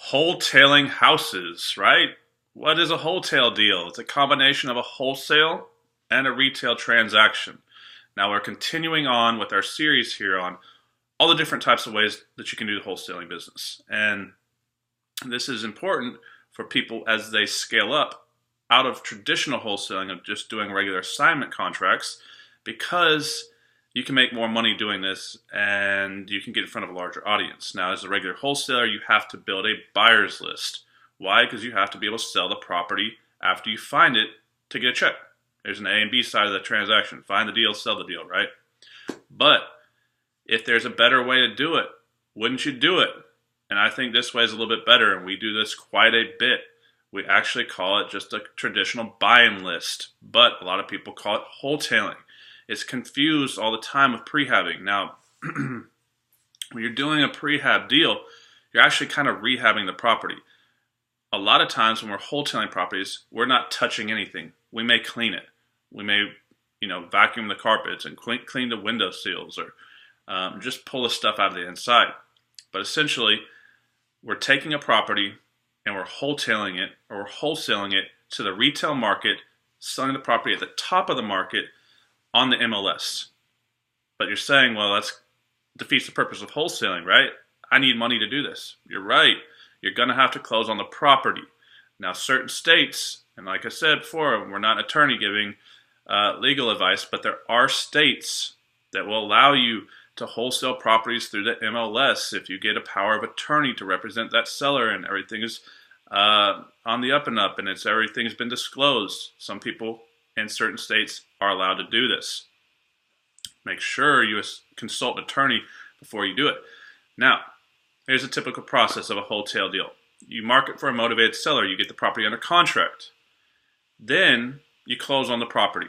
Wholetailing houses, right? What is a wholesale deal? It's a combination of a wholesale and a retail transaction. Now we're continuing on with our series here on all the different types of ways that you can do the wholesaling business. And this is important for people as they scale up out of traditional wholesaling of just doing regular assignment contracts, because you can make more money doing this and you can get in front of a larger audience. Now, as a regular wholesaler, you have to build a buyer's list. Why? Because you have to be able to sell the property after you find it to get a check. There's an A and B side of the transaction. Find the deal, sell the deal, right? But if there's a better way to do it, wouldn't you do it? And I think this way is a little bit better, and we do this quite a bit. We actually call it just a traditional buying list, but a lot of people call it wholetailing. It's confused all the time with prehabbing. Now, when you're doing a prehab deal, you're actually kind of rehabbing the property. A lot of times when we're wholetailing properties, we're not touching anything. We may clean it. We may, vacuum the carpets and clean the window seals, or just pull the stuff out of the inside. But essentially, we're taking a property and we're wholetailing it, or we're wholesaling it to the retail market, selling the property at the top of the market on the MLS. But you're saying, well, that defeats the purpose of wholesaling, right? I need money to do this. You're right. You're going to have to close on the property. Now, certain states, and like I said before, we're not an attorney giving legal advice, but there are states that will allow you to wholesale properties through the MLS if you get a power of attorney to represent that seller and everything is on the up and up and everything's been disclosed. Some people in certain states are allowed to do this. Make sure you consult an attorney before you do it. Now, here's a typical process of a wholesale deal. You market for a motivated seller. You get the property under contract. Then you close on the property.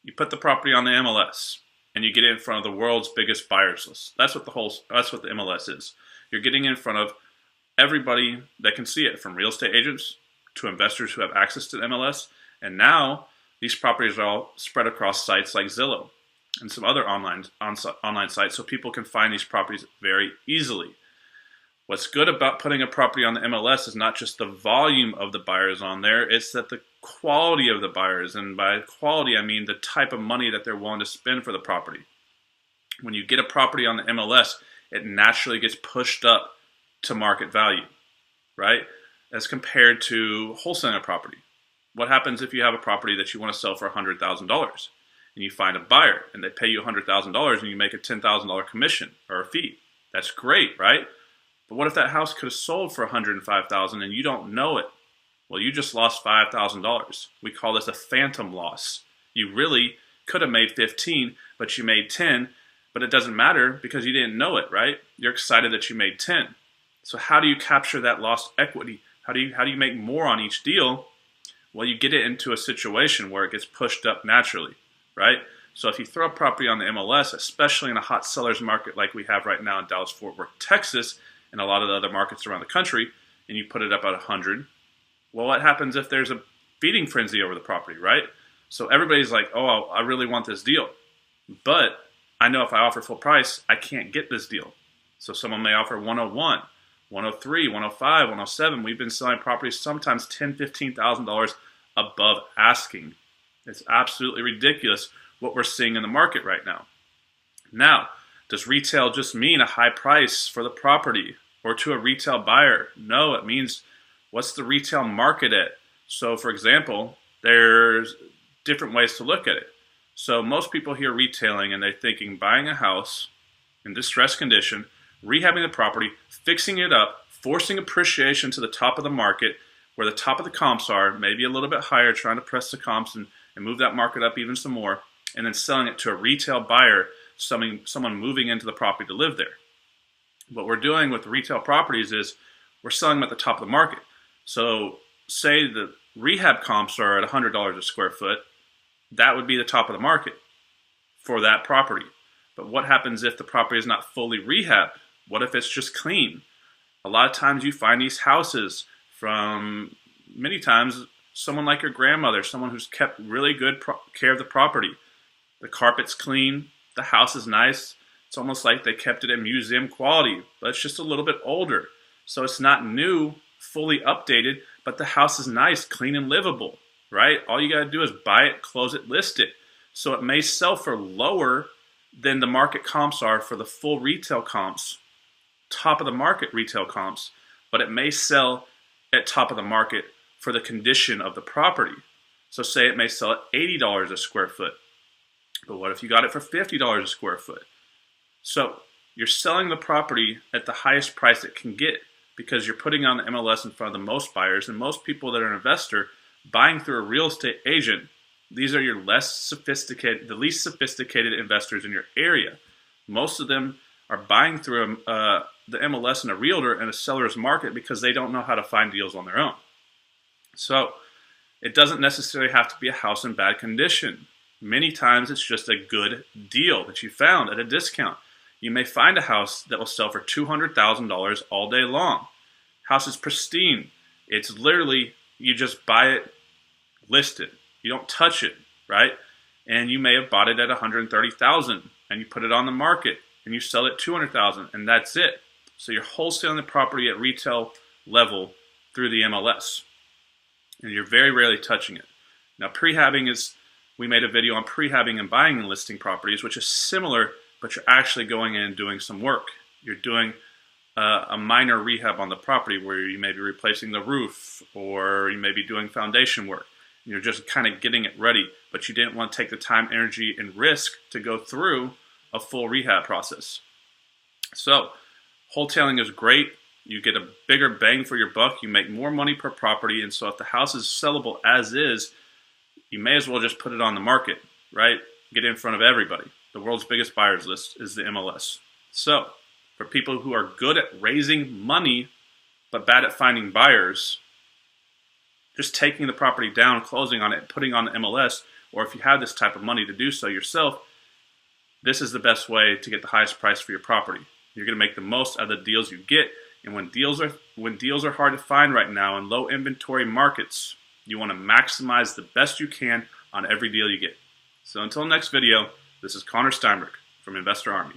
You put the property on the MLS, and you get it in front of the world's biggest buyers list. That's what the MLS is. You're getting in front of everybody that can see it, from real estate agents to investors who have access to the MLS. And now these properties are all spread across sites like Zillow and some other online sites, so people can find these properties very easily. What's good about putting a property on the MLS is not just the volume of the buyers on there, it's that the quality of the buyers, and by quality I mean the type of money that they're willing to spend for the property. When you get a property on the MLS, it naturally gets pushed up to market value, right? As compared to wholesaling a property. What happens if you have a property that you want to sell for $100,000 and you find a buyer and they pay you $100,000 and you make a $10,000 commission or a fee? That's great, right? But what if that house could have sold for $105,000 and you don't know it? Well, you just lost $5,000. We call this a phantom loss. You really could have made 15, but you made 10, but it doesn't matter because you didn't know it, right? You're excited that you made 10. So how do you capture that lost equity? How do you make more on each deal? Well, you get it into a situation where it gets pushed up naturally, right? So if you throw a property on the MLS, especially in a hot seller's market like we have right now in Dallas-Fort Worth, Texas, and a lot of the other markets around the country, and you put it up at 100, well, what happens if there's a feeding frenzy over the property, right? So everybody's like, oh, I really want this deal. But I know if I offer full price, I can't get this deal. So someone may offer 101, 103, 105, 107. We've been selling properties sometimes $10,000, $15,000 above asking. It's absolutely ridiculous what we're seeing in the market right now. Now, does retail just mean a high price for the property or to a retail buyer? No, it means what's the retail market at? So, for example, there's different ways to look at it. So most people hear retailing and they're thinking buying a house in distressed condition, rehabbing the property, fixing it up, forcing appreciation to the top of the market where the top of the comps are, maybe a little bit higher, trying to press the comps and move that market up even some more, and then selling it to a retail buyer, someone moving into the property to live there. What we're doing with retail properties is we're selling them at the top of the market. So say the rehab comps are at $100 a square foot, that would be the top of the market for that property. But what happens if the property is not fully rehabbed? What if it's just clean? A lot of times you find these houses from, many times, someone like your grandmother, someone who's kept really good care of the property. The carpet's clean, the house is nice. It's almost like they kept it at museum quality, but it's just a little bit older. So it's not new, fully updated, but the house is nice, clean, and livable, right? All you got to do is buy it, close it, list it. So it may sell for lower than the market comps are for the full retail comps, top of the market retail comps, but it may sell at top of the market for the condition of the property. So say it may sell at $80 a square foot, but what if you got it for $50 a square foot? So you're selling the property at the highest price it can get because you're putting on the MLS in front of the most buyers, and most people that are an investor buying through a real estate agent, these are your the least sophisticated investors in your area. Most of them are buying through the MLS and a realtor and a seller's market because they don't know how to find deals on their own. So it doesn't necessarily have to be a house in bad condition. Many times it's just a good deal that you found at a discount. You may find a house that will sell for $200,000 all day long. House is pristine. It's literally, you just buy it, list it. You don't touch it, right? And you may have bought it at $130,000 and you put it on the market and you sell it $200,000 and that's it. So you're wholesaling the property at retail level through the MLS. And you're very rarely touching it. Now prehabbing is, we made a video on prehabbing and buying and listing properties, which is similar, but you're actually going in and doing some work. You're doing a minor rehab on the property where you may be replacing the roof or you may be doing foundation work. You're just kind of getting it ready, but you didn't want to take the time, energy, and risk to go through a full rehab process. So wholesaling is great. You get a bigger bang for your buck. You make more money per property. And so if the house is sellable as is, you may as well just put it on the market, right? Get in front of everybody. The world's biggest buyers list is the MLS. So for people who are good at raising money but bad at finding buyers, just taking the property down, closing on it, putting on the MLS, or if you have this type of money to do so yourself, this is the best way to get the highest price for your property. You're going to make the most out of the deals you get. And when deals are hard to find right now in low inventory markets, you want to maximize the best you can on every deal you get. So until next video, this is Connor Steinberg from Investor Army.